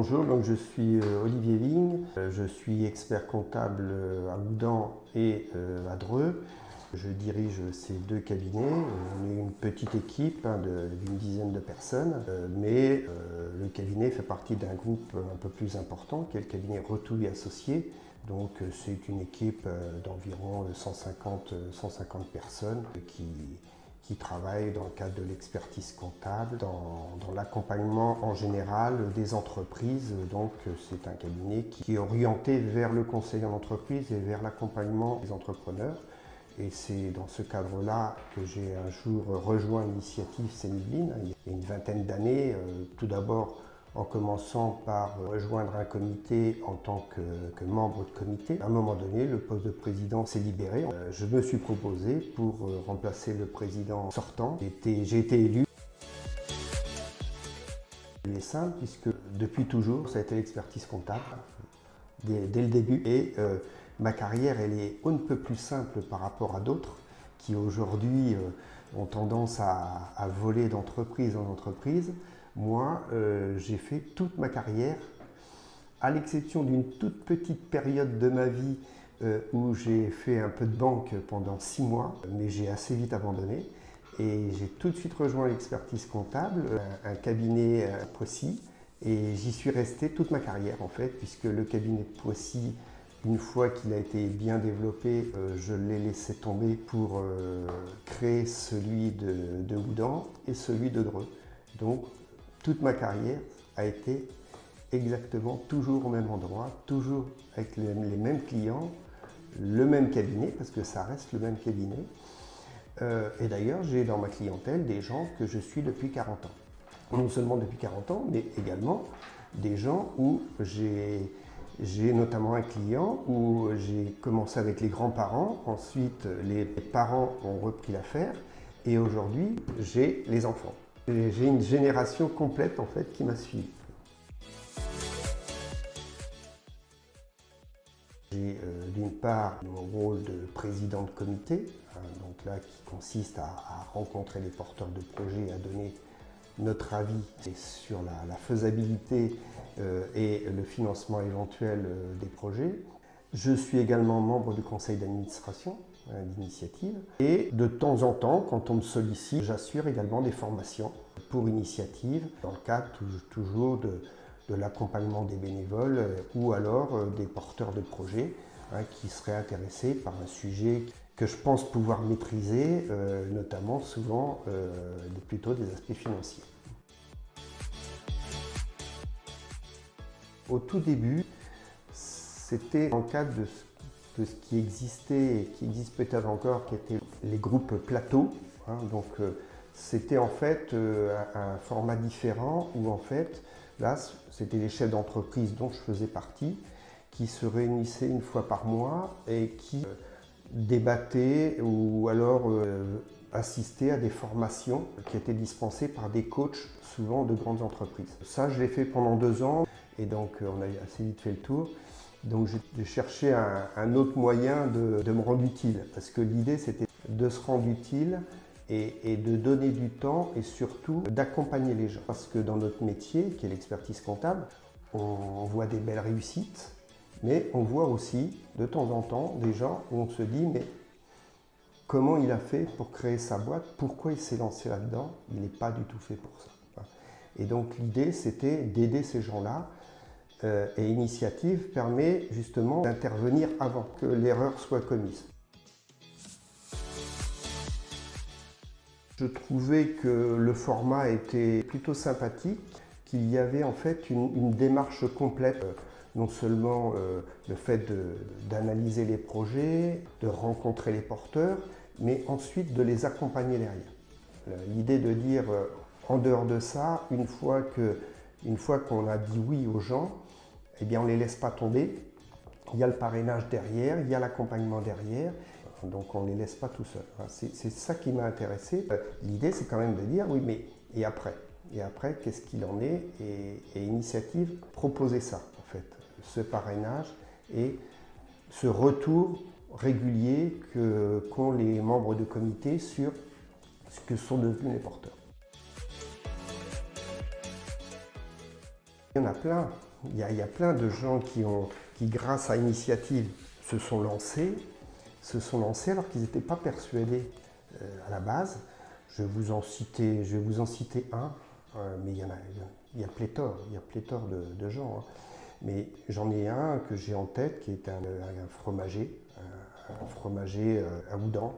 Bonjour, donc je suis Olivier Vigne, je suis expert comptable à Houdan et à Dreux. Je dirige ces deux cabinets. On est une petite équipe d'une dizaine de personnes, mais le cabinet fait partie d'un groupe un peu plus important qui est le cabinet Retouille Associés. Donc c'est une équipe d'environ 150 personnes qui travaillent dans le cadre de l'expertise comptable, dans l'accompagnement en général des entreprises. Donc c'est un cabinet qui est orienté vers le conseil en entreprise et vers l'accompagnement des entrepreneurs. Et c'est dans ce cadre-là que j'ai un jour rejoint l'initiative Séniblin, il y a une vingtaine d'années, tout d'abord en commençant par rejoindre un comité en tant que membre de comité. À un moment donné, le poste de président s'est libéré. Je me suis proposé pour remplacer le président sortant. J'ai été élu. Il est simple puisque depuis toujours, ça a été l'expertise comptable, dès le début. Et ma carrière, elle est on ne peut plus simple par rapport à d'autres qui aujourd'hui ont tendance à voler d'entreprise en entreprise. Moi, j'ai fait toute ma carrière, à l'exception d'une toute petite période de ma vie où j'ai fait un peu de banque pendant 6 mois, mais j'ai assez vite abandonné. Et j'ai tout de suite rejoint l'expertise comptable, un cabinet à Poissy, et j'y suis resté toute ma carrière en fait, puisque le cabinet de Poissy, une fois qu'il a été bien développé, je l'ai laissé tomber pour créer celui de Houdan et celui de Dreux. Donc toute ma carrière a été exactement toujours au même endroit, toujours avec les mêmes clients, le même cabinet, parce que ça reste le même cabinet. Et d'ailleurs, j'ai dans ma clientèle des gens que je suis depuis 40 ans. Non seulement depuis 40 ans, mais également des gens où j'ai notamment un client où j'ai commencé avec les grands-parents, ensuite les parents ont repris l'affaire et aujourd'hui j'ai les enfants. J'ai une génération complète en fait qui m'a suivi. J'ai d'une part mon rôle de président de comité, donc là qui consiste à rencontrer les porteurs de projets et à donner notre avis sur la faisabilité et le financement éventuel des projets. Je suis également membre du conseil d'administration d'initiative et de temps en temps, quand on me sollicite, j'assure également des formations pour initiative dans le cadre toujours de l'accompagnement des bénévoles ou alors des porteurs de projets qui seraient intéressés par un sujet que je pense pouvoir maîtriser, notamment souvent plutôt des aspects financiers. Au tout début, c'était dans le cadre de ce qui existait et qui existe peut-être encore, qui étaient les groupes plateaux. Donc c'était en fait un format différent où en fait, là, c'était les chefs d'entreprise dont je faisais partie qui se réunissaient une fois par mois et qui débattaient ou alors assistaient à des formations qui étaient dispensées par des coachs, souvent de grandes entreprises. Ça, je l'ai fait pendant 2 ans et donc on a assez vite fait le tour. Donc j'ai cherché un autre moyen de me rendre utile parce que l'idée c'était de se rendre utile et de donner du temps et surtout d'accompagner les gens. Parce que dans notre métier, qui est l'expertise comptable, on voit des belles réussites, mais on voit aussi de temps en temps des gens où on se dit mais comment il a fait pour créer sa boîte, pourquoi il s'est lancé là-dedans, il n'est pas du tout fait pour ça. Et donc l'idée c'était d'aider ces gens-là et Initiative permet justement d'intervenir avant que l'erreur soit commise. Je trouvais que le format était plutôt sympathique, qu'il y avait en fait une démarche complète, non seulement le fait d'analyser les projets, de rencontrer les porteurs, mais ensuite de les accompagner derrière. L'idée de dire, en dehors de ça, une fois qu'on a dit oui aux gens, eh bien on ne les laisse pas tomber. Il y a le parrainage derrière, il y a l'accompagnement derrière, donc on ne les laisse pas tout seuls. C'est ça qui m'a intéressé. L'idée, c'est quand même de dire, oui, mais et après? Et après, qu'est-ce qu'il en est? Et Initiative proposait ça, en fait, ce parrainage et ce retour régulier qu'ont les membres de comité sur ce que sont devenus les porteurs. Il y en a plein. Il y a plein de gens qui, grâce à Initiative, se sont lancés alors qu'ils n'étaient pas persuadés à la base. Je vais vous en citer un, mais il y a pléthore de gens. Hein. Mais j'en ai un que j'ai en tête qui est un fromager, à Oudan,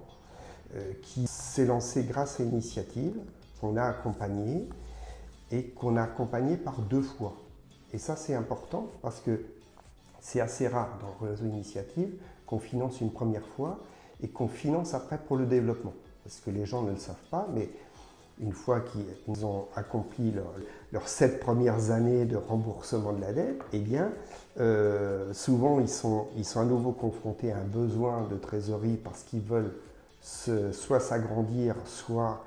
qui s'est lancé grâce à Initiative, qu'on a accompagné et qu'on a accompagné par 2 fois. Et ça, c'est important parce que c'est assez rare dans le réseau Initiative qu'on finance une première fois et qu'on finance après pour le développement. Parce que les gens ne le savent pas, mais une fois qu'ils ont accompli leurs 7 premières années de remboursement de la dette, eh bien, souvent ils sont à nouveau confrontés à un besoin de trésorerie parce qu'ils veulent soit s'agrandir, soit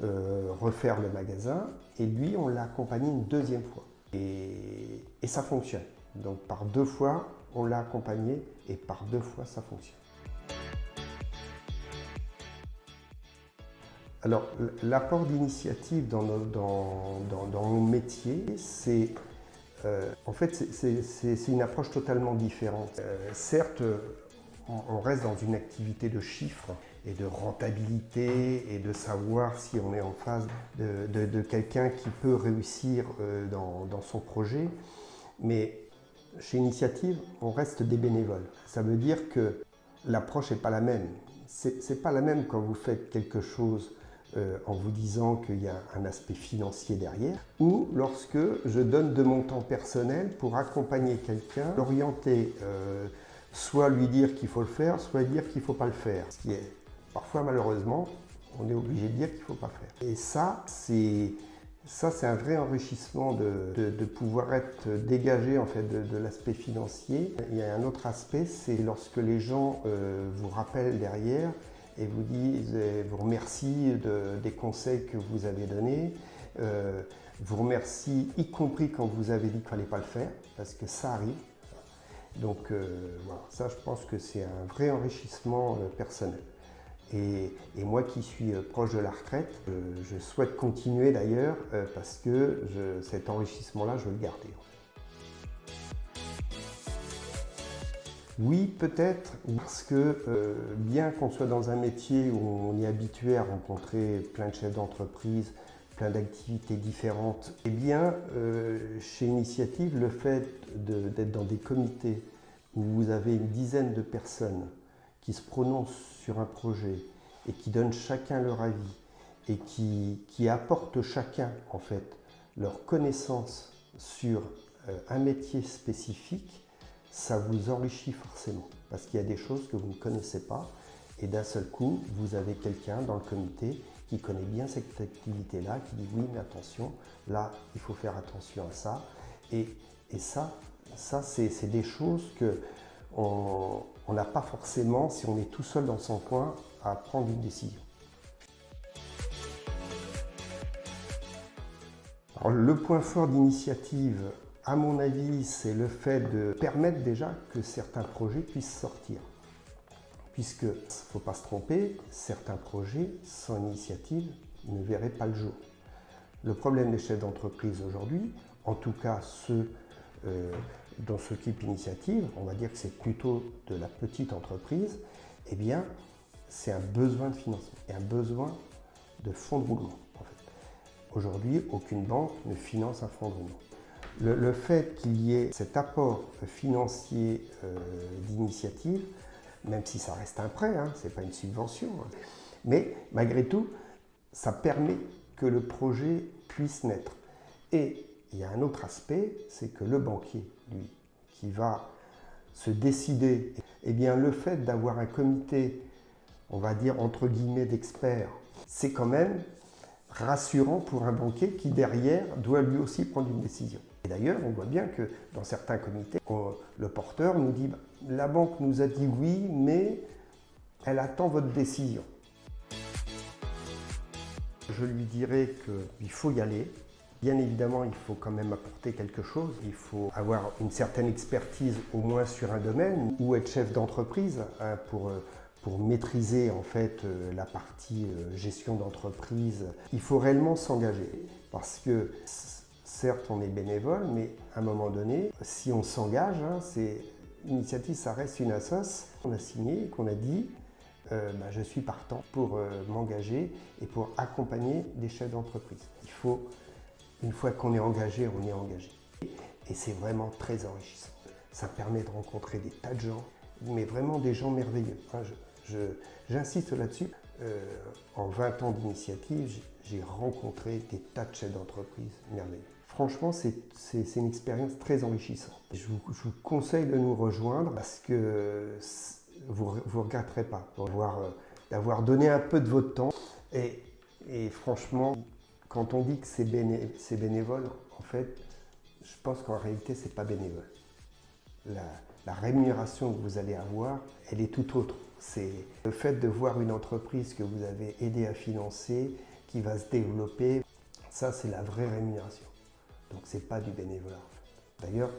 refaire le magasin. Et lui, on l'a accompagné une 2e fois. Et ça fonctionne. Donc par 2 fois, on l'a accompagné et par 2 fois, ça fonctionne. Alors, l'apport d'Initiative dans nos métiers, c'est en fait, c'est une approche totalement différente. Certes, on reste dans une activité de chiffres et de rentabilité et de savoir si on est en face de quelqu'un qui peut réussir dans son projet, mais chez Initiative, on reste des bénévoles. Ça veut dire que l'approche n'est pas la même. C'est pas la même quand vous faites quelque chose en vous disant qu'il y a un aspect financier derrière, ou lorsque je donne de mon temps personnel pour accompagner quelqu'un, l'orienter, soit lui dire qu'il faut le faire, soit lui dire qu'il ne faut pas le faire. Ce qui est parfois, malheureusement, on est obligé de dire qu'il ne faut pas faire. Et ça, c'est un vrai enrichissement de pouvoir être dégagé en fait, de l'aspect financier. Il y a un autre aspect, c'est lorsque les gens vous rappellent derrière et vous disent, vous remercient des conseils que vous avez donnés, vous remercient y compris quand vous avez dit qu'il ne fallait pas le faire, parce que ça arrive. Donc voilà, ça je pense que c'est un vrai enrichissement personnel. Et moi qui suis proche de la retraite, je souhaite continuer d'ailleurs parce que cet enrichissement-là, je veux le garder. Oui, peut-être, parce que bien qu'on soit dans un métier où on est habitué à rencontrer plein de chefs d'entreprise, plein d'activités différentes, eh bien, chez Initiative, le fait d'être dans des comités où vous avez une dizaine de personnes qui se prononcent sur un projet et qui donnent chacun leur avis et qui apportent chacun, en fait, leur connaissance sur un métier spécifique, ça vous enrichit forcément parce qu'il y a des choses que vous ne connaissez pas et d'un seul coup, vous avez quelqu'un dans le comité qui connaît bien cette activité-là, qui dit oui, mais attention, là, il faut faire attention à ça. Et ça c'est des choses qu'on n'a pas forcément si on est tout seul dans son coin à prendre une décision. Alors, le point fort d'Initiative, à mon avis, c'est le fait de permettre déjà que certains projets puissent sortir. Puisque, il ne faut pas se tromper, certains projets sans Initiative ne verraient pas le jour. Le problème des chefs d'entreprise aujourd'hui, en tout cas ceux dans ce type Initiative, on va dire que c'est plutôt de la petite entreprise, eh bien, c'est un besoin de financement et un besoin de fonds de roulement. En fait. Aujourd'hui, aucune banque ne finance un fonds de roulement. Le fait qu'il y ait cet apport financier d'Initiative, même si ça reste un prêt, hein, ce n'est pas une subvention, hein, mais malgré tout, ça permet que le projet puisse naître. Et il y a un autre aspect, c'est que le banquier, lui, qui va se décider, eh bien le fait d'avoir un comité, on va dire entre guillemets d'experts, c'est quand même rassurant pour un banquier qui derrière doit lui aussi prendre une décision. Et d'ailleurs, on voit bien que dans certains comités, le porteur nous dit « la banque nous a dit oui, mais elle attend votre décision ». Je lui dirais qu'il faut y aller. Bien évidemment, il faut quand même apporter quelque chose. Il faut avoir une certaine expertise au moins sur un domaine ou être chef d'entreprise hein, pour maîtriser en fait la partie gestion d'entreprise. Il faut réellement s'engager parce que certes, on est bénévole, mais à un moment donné, si on s'engage, Initiative, ça reste une assoce. On a signé, qu'on a dit, je suis partant pour m'engager et pour accompagner des chefs d'entreprise. Il faut, une fois qu'on est engagé, on est engagé. Et c'est vraiment très enrichissant. Ça permet de rencontrer des tas de gens, mais vraiment des gens merveilleux. J'insiste là-dessus. En 20 ans d'initiative, j'ai rencontré des tas de chefs d'entreprise merveilleux. Franchement, c'est une expérience très enrichissante. Je vous conseille de nous rejoindre parce que vous ne regretterez pas d'avoir donné un peu de votre temps. Et franchement, quand on dit que c'est bénévole, en fait, je pense qu'en réalité, ce n'est pas bénévole. La rémunération que vous allez avoir, elle est tout autre. C'est le fait de voir une entreprise que vous avez aidé à financer, qui va se développer, ça c'est la vraie rémunération. Donc c'est pas du bénévolat en fait. D'ailleurs,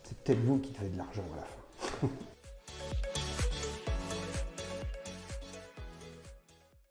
c'est peut-être vous qui devez de l'argent à la fin.